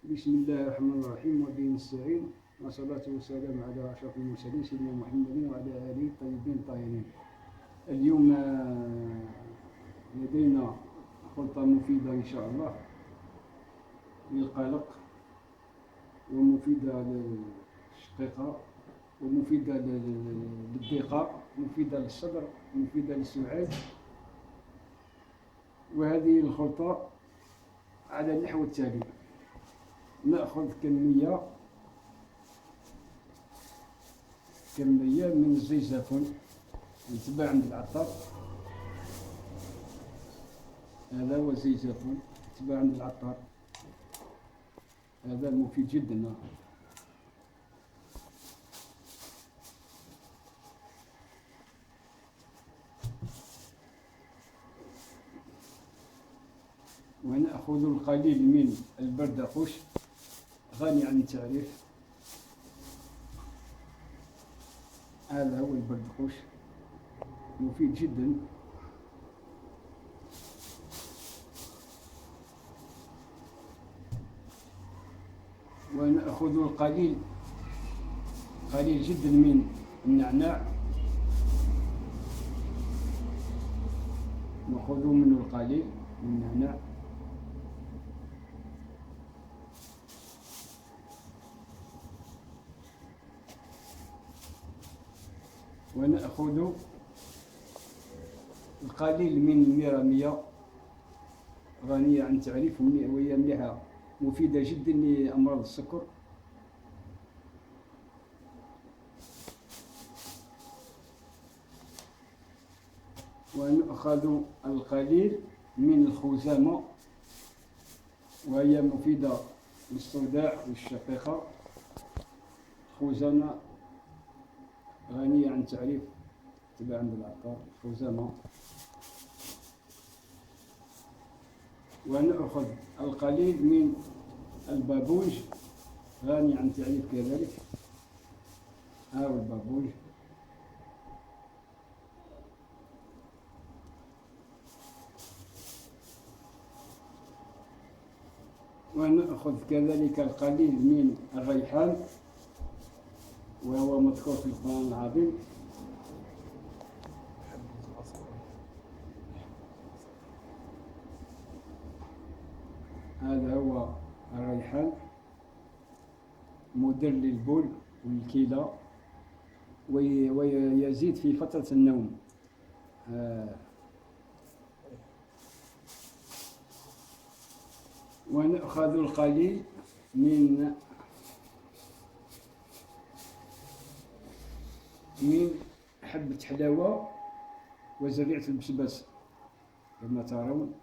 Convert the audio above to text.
بسم الله الرحمن الرحيم وبه نستعين والصلاة والسلام على أشرف المرسلين سيدنا محمد وعلى آله الطيبين الطاهرين. اليوم لدينا خلطة مفيدة إن شاء الله للقلق، ومفيدة للشقيقة، ومفيدة للضيقة، مفيدة للصدر، مفيدة للسعال. وهذه الخلطة على النحو التالي: نأخذ كمية من زيت الزيتون يتباع عند العطار. هذا هو زيت الزيتون يتباع عند العطار، هذا مفيد جدا. ونأخذ القليل من البردقوش غني عن التعريف. هذا هو البردقوش، مفيد جدا. ونأخذ القليل جدا من النعناع، نأخذ منه القليل من النعناع. ونأخذ القليل من الميرامية غنية عن التعريف، وهي مليحة مفيدة جدا لأمراض السكر. ونأخذ القليل من الخزامة، وهي مفيدة للصداع والشقيقة. الخزامة غنية عن التعريف، تباع عند العطار الخزامة. ونأخذ القليل من البابوج غني عن التعريف كذلك، ها هو البابوج. ونأخذ كذلك القليل من الريحان، وهو مذكور في القرآن العظيم. هذا هو الريحان، مدر للبول والكلى، ويزيد في فترة النوم. ونأخذ القليل من حبة حلاوة وزريعة البسباس كما ترون.